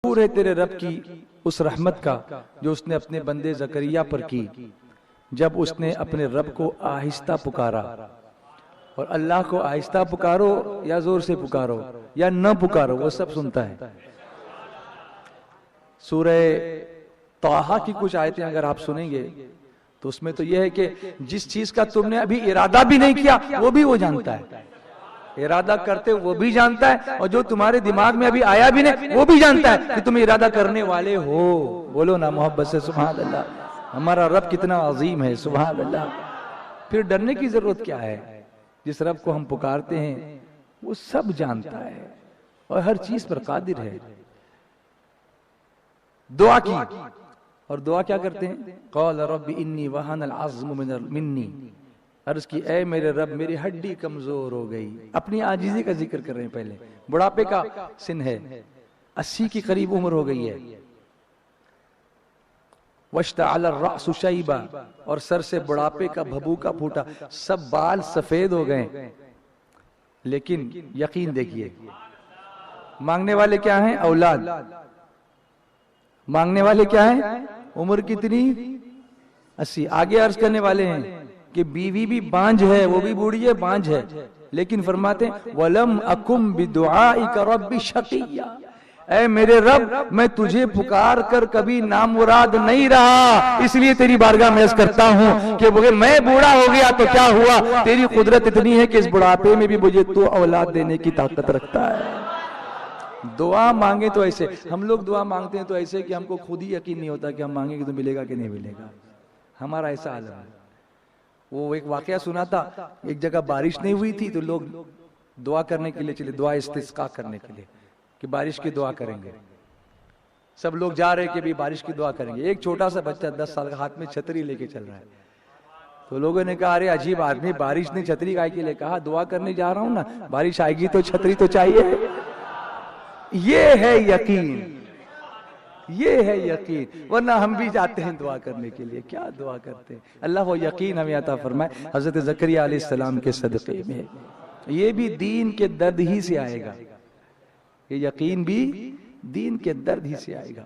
مذکور ہے تیرے رب کی اس رحمت کا جو اس نے اپنے بندے زکریا پر کی جب اس نے اپنے رب کو آہستہ پکارا. اور اللہ کو آہستہ پکارو یا زور سے پکارو یا نہ پکارو وہ سب سنتا ہے. سورہ طٰہٰ کی کچھ آیتیں اگر آپ سنیں گے تو اس میں تو یہ ہے کہ جس چیز کا تم نے ابھی ارادہ بھی نہیں کیا وہ بھی وہ جانتا ہے. ارادہ کرتے وہ بھی جانتا ہے اور جو تمہارے دماغ میں ابھی آیا بھی نہیں وہ بھی جانتا ہے کہ تم ارادہ کرنے والے ہو. بولو نا محبت سے سبحان اللہ. ہمارا رب کتنا عظیم ہے سبحان اللہ. پھر ڈرنے کی ضرورت کیا ہے؟ جس رب کو ہم پکارتے ہیں وہ سب جانتا ہے اور ہر چیز پر قادر ہے. دعا کی اور دعا کیا کرتے ہیں؟ قال رب انی وہن العظم منی. عرض کی اے میرے رب میری ہڈی کمزور ہو گئی. اپنی عاجزی کا ذکر کر رہے ہیں. پہلے بڑھاپے کا سن ہے, 80 کی قریب عمر ہو گئی ہے. واشتعل الرأس شیبا, اور سر سے بڑھاپے کا بھبوکا پھوٹا, سب بال سفید ہو گئے. لیکن یقین دیکھیے مانگنے والے کیا ہیں؟ اولاد. مانگنے والے کیا ہیں؟ عمر کتنی؟ 80. آگے عرض کرنے والے ہیں کہ بیوی بھی بانجھ ہے, وہ بھی بوڑھی ہے, بانجھ ہے, لیکن فرماتے ہیں وَلَمْ أَكُمْ بِدُعَائِكَ رَبِّ شَقِيًّا. اے میرے رب میں تجھے پکار کر کبھی نامراد نہیں رہا, اس لیے تیری بارگاہ میں عرض کرتا ہوں کہ میں بوڑھا ہو گیا تو کیا ہوا, تیری قدرت اتنی ہے کہ اس بڑھاپے میں بھی مجھے تو اولاد دینے کی طاقت رکھتا ہے. دعا مانگے تو ایسے, ہم لوگ دعا مانگتے ہیں تو ایسے کہ ہم کو خود ہی یقین نہیں ہوتا کہ ہم مانگیں گے تو ملے گا کہ نہیں ملے گا. ہمارا ایسا عالم ہے. وہ ایک واقعہ سنا تھا, ایک جگہ بارش نہیں ہوئی تھی تو لوگ دعا کرنے کے لیے چلے, دعا استسقاء کرنے کے لیے کہ بارش کی دعا کریں گے. سب لوگ جا رہے کہ بھی بارش کی دعا کریں گے. ایک چھوٹا سا بچہ 10 سال کا ہاتھ میں چھتری لے کے چل رہا ہے. تو لوگوں نے کہا ارے عجیب آدمی, بارش نے چھتری کائے کے لیے کہا, دعا کرنے جا رہا ہوں نا, بارش آئے گی تو چھتری تو چاہیے. یہ ہے یقین, یہ ہے یقین. ورنہ ہم بھی جاتے ہیں دعا کرنے کے لیے, کیا دعا کرتے ہیں. اللہ وہ یقین ہمیں عطا فرمائے. حضرت زکریا علیہ السلام کے صدقے میں یہ بھی دین کے درد ہی سے آئے گا, یہ یقین بھی دین کے درد ہی سے آئے گا.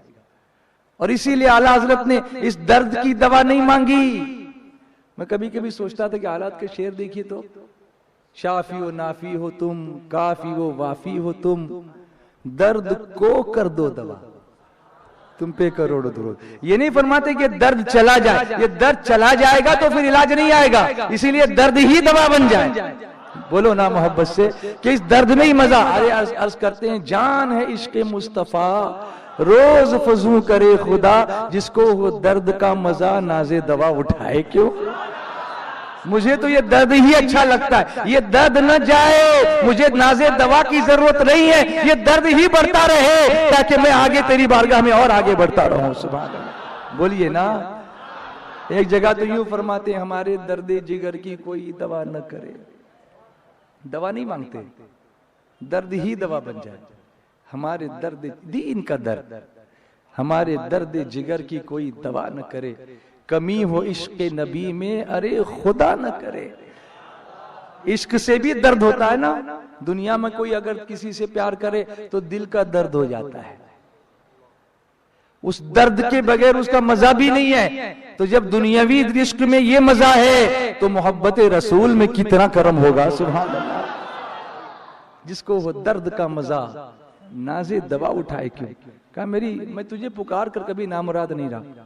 اور اسی لیے اعلیٰ حضرت نے اس درد کی دوا نہیں مانگی. میں کبھی کبھی سوچتا تھا کہ حالات کے شعر دیکھیے تو, شافی و نافی ہو تم, کافی و وافی ہو تم, درد کو کر دو دوا, تم پہ کروڑ درود. یہ نہیں فرماتے کہ درد چلا جائے, یہ درد چلا جائے گا تو پھر علاج نہیں آئے گا, اسی لیے درد ہی دوا بن جائے. بولو نا محبت سے کہ اس درد میں ہی مزہ. ارے عرض کرتے ہیں جان ہے عشق مصطفیٰ, روز فضو کرے خدا, جس کو وہ درد کا مزہ ناز دوا اٹھائے کیوں. مجھے تو یہ درد ہی اچھا لگتا ہے, یہ درد نہ جائے, مجھے ناز دوا کی ضرورت نہیں ہے, یہ درد ہی بڑھتا رہے تاکہ میں آگے تیری بارگاہ میں اور آگے بڑھتا رہوں. سبحان اللہ. بولیے نا. ایک جگہ تو یوں فرماتے ہیں ہمارے درد جگر کی کوئی دوا نہ کرے. دوا نہیں مانگتے, درد ہی دوا بن جائے. ہمارے درد دین کا درد, ہمارے درد جگر کی کوئی دوا نہ کرے. کمی ہو عشق نبی میں ارے خدا نہ کرے. عشق سے بھی درد ہوتا ہے نا. دنیا میں کوئی اگر کسی سے پیار کرے تو دل کا درد ہو جاتا ہے, اس درد کے بغیر اس کا مزہ بھی نہیں ہے. تو جب دنیاوی عشق میں یہ مزہ ہے تو محبت رسول میں کتنا کرم ہوگا. سبحان اللہ. جس کو وہ درد کا مزہ ناز دوا اٹھائے کیوں. کہا میں تجھے پکار کر کبھی نامراد نہیں رہا.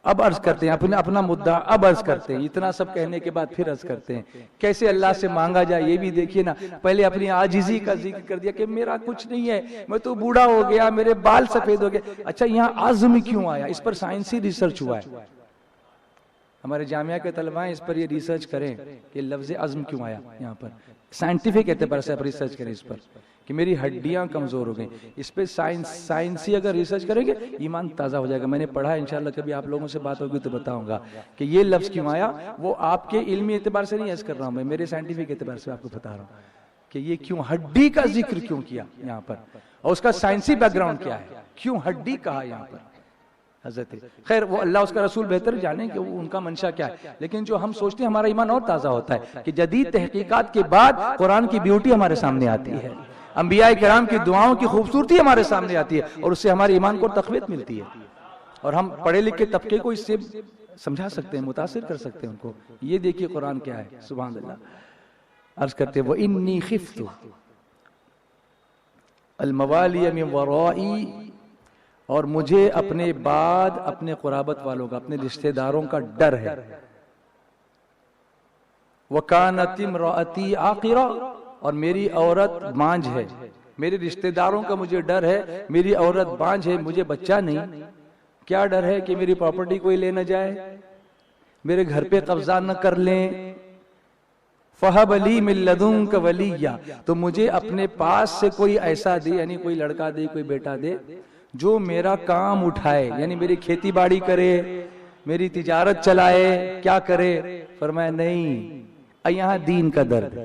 اب عرض کرتے ہیں اپنا مدعا, اب عرض کرتے ہیں. اتنا سب کہنے کے بعد پھر عرض کرتے ہیں کیسے اللہ سے مانگا جائے. یہ بھی دیکھیے نا, پہلے اپنی عاجزی کا ذکر کر دیا کہ میرا کچھ نہیں ہے, میں تو بوڑھا ہو گیا, میرے بال سفید ہو گئے. اچھا یہاں عزم کیوں آیا؟ اس پر سائنسی ریسرچ ہوا ہے. ہمارے جامعہ کے طلباء اس پر یہ ریسرچ کریں کہ لفظ عزم کیوں آیا یہاں پر. سائنٹیفک اعتبار سے آپ ریسرچ کریں اس پر کہ میری ہڈیاں کمزور ہو گئیں. اس پہ سائنسی اگر ریسرچ کریں گے ایمان تازہ ہو جائے گا. میں نے پڑھا ہے, انشاءاللہ کبھی آپ لوگوں سے بات ہوگی تو بتاؤں گا کہ یہ لفظ کیوں آیا. وہ آپ کے علمی اعتبار سے نہیں عرض کر رہا ہوں, میں میرے سائنٹیفک اعتبار سے آپ کو بتا رہا ہوں کہ یہ کیوں ہڈی کا ذکر کیوں کیا یہاں پر, اور اس کا سائنسی بیک گراؤنڈ کیا ہے, کیوں ہڈی کہا یہاں پر. حضرت خیر وہ اللہ اس کا رسول بہتر جانے کہ ان کا منشا کیا ہے. لیکن جو ہم سوچتے ہیں ہمارا ایمان اور تازہ ہوتا ہے کہ جدید تحقیقات کے بعد قرآن کی بیوٹی ہمارے سامنے آتی ہے. انبیاء کرام کی دعاؤں کی خوبصورتی ہمارے سامنے آتی ہے اور اس سے ہمارے ایمان کو تقویت ملتی ہے، اور ہم پڑھے لکھے طبقے کو اس سے سمجھا سکتے ہیں، متاثر کر سکتے ہیں ان کو۔ یہ دیکھیے قرآن کیا ہے، سبحان اللہ۔ عرض کرتے ہیں وَإِنِّي خِفْتُ الْمَوَالِيَ مِنْ وَرَائِي، اور مجھے اپنے بعد اپنے قرابت والوں کا، اپنے رشتہ داروں کا ڈر ہے۔ وَكَانَتِ امْرَأَتِي عَاقِرًا، اور میری عورت بانجھ ہے۔ میرے رشتہ داروں کا مجھے ڈر ہے، میری عورت بانجھ ہے، مجھے بچہ نہیں۔ کیا ڈر ہے؟ کہ میری پراپرٹی کوئی لے نہ جائے، میرے گھر پہ قبضہ نہ کر لیں۔ فَهَبْ لِي مِن لَّدُنكَ وَلِيًّا، تو مجھے اپنے پاس سے کوئی ایسا دے، یعنی کوئی لڑکا دے، کوئی بیٹا دے جو میرا کام اٹھائے، یعنی میری کھیتی باڑی کرے، میری تجارت چلائے، کیا کرے؟ فرمایا نہیں، یہاں دین کا درد۔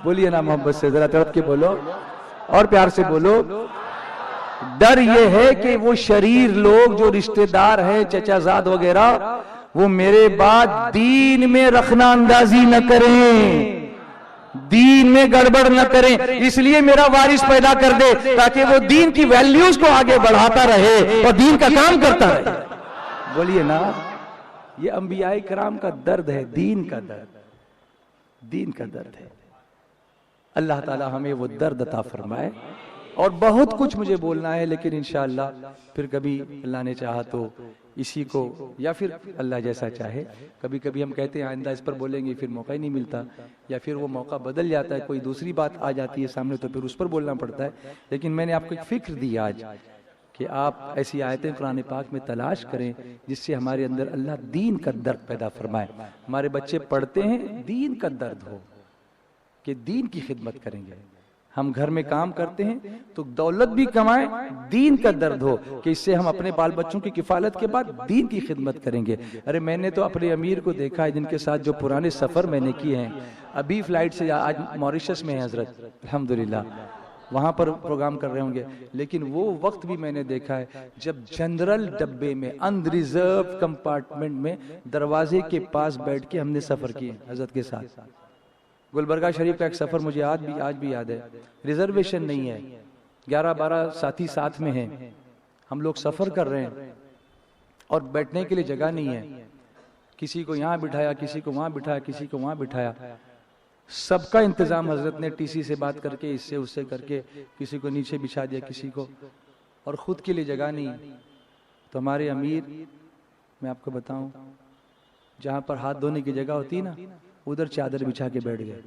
بولیے نا محبت سے، ذرا تڑپ کے بولو اور پیار سے بولو۔ ڈر یہ ہے کہ وہ شریر لوگ جو رشتہ دار ہیں، چچا زاد وغیرہ، وہ میرے بعد دین میں رخنا اندازی نہ کریں، دین میں گڑبڑ نہ کریں، اس لیے میرا وارث پیدا کر دے تاکہ وہ دین کی ویلیوز کو آگے بڑھاتا رہے اور دین کا کام کرتا رہے۔ بولیے نا، یہ انبیاء کرام کا درد ہے، دین کا درد، دین کا درد ہے۔ اللہ تعالی ہمیں وہ درد عطا فرمائے۔ اور بہت کچھ مجھے بولنا ہے، لیکن انشاءاللہ پھر کبھی اللہ نے چاہا تو اسی کو، یا پھر اللہ جیسا چاہے، کبھی کبھی ہم کہتے ہیں آئندہ اس پر بولیں گے، پھر موقع ہی نہیں ملتا، یا پھر وہ موقع بدل جاتا ہے، کوئی دوسری بات آ جاتی ہے سامنے تو پھر اس پر بولنا پڑتا ہے۔ لیکن میں نے آپ کو ایک فکر دی آج کہ آپ ایسی آیتیں قرآن پاک میں تلاش کریں جس سے ہمارے اندر اللہ دین کا درد پیدا فرمائے۔ ہمارے بچے پڑھتے ہیں، دین کا درد ہو کہ دین کی خدمت کریں گے۔ ہم گھر میں کام کرتے ہیں تو دولت بھی کمائیں، دین کا درد ہو کہ اس سے ہم اپنے بال بچوں کی کفالت کے بعد دین کی خدمت کریں گے۔ ارے میں نے تو اپنے امیر کو دیکھا ہے، جن کے ساتھ جو پرانے سفر میں نے کیے ہیں، ابھی فلائٹ سے آج موریشس میں ہیں حضرت، الحمدللہ وہاں پر پروگرام کر رہے ہوں گے، لیکن وہ وقت بھی میں نے دیکھا ہے جب جنرل ڈبے میں، انریزرو کمپارٹمنٹ میں، دروازے کے پاس بیٹھ کے ہم نے سفر کیے حضرت کے ساتھ۔ گلبرگہ شریف کا ایک سفر مجھے آج بھی یاد ہے، ریزرویشن نہیں ہے، 11-12 ساتھی ساتھ میں ہیں، ہم لوگ سفر کر رہے ہیں اور بیٹھنے کے لیے جگہ نہیں ہے، کسی کو یہاں بٹھایا، کسی کو وہاں بٹھایا، کسی کو وہاں بٹھایا، سب کا انتظام حضرت نے ٹی سی سے بات کر کے، اس سے اس سے کر کے، کسی کو نیچے بچھا دیا، کسی کو، اور خود کے لیے جگہ نہیں۔ تو ہمارے امیر، میں آپ کو بتاؤں، جہاں پر ہاتھ دھونے کی جگہ ہوتی نا، ادھر چادر بچھا کے بیٹھ گئے۔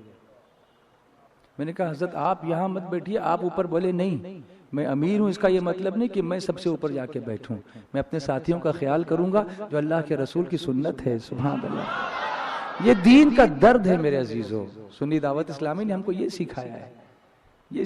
میں نے کہا حضرت آپ یہاں مت بیٹھیے، آپ اوپر۔ بولے نہیں، میں امیر ہوں، اس کا یہ مطلب نہیں کہ میں سب سے اوپر جا کے بیٹھوں، میں اپنے ساتھیوں کا خیال کروں گا جو اللہ کے رسول کی سنت ہے۔ سبحان اللہ، یہ دین کا درد ہے میرے عزیزو۔ سنی دعوت اسلامی نے ہم کو یہ سکھایا ہے، یہ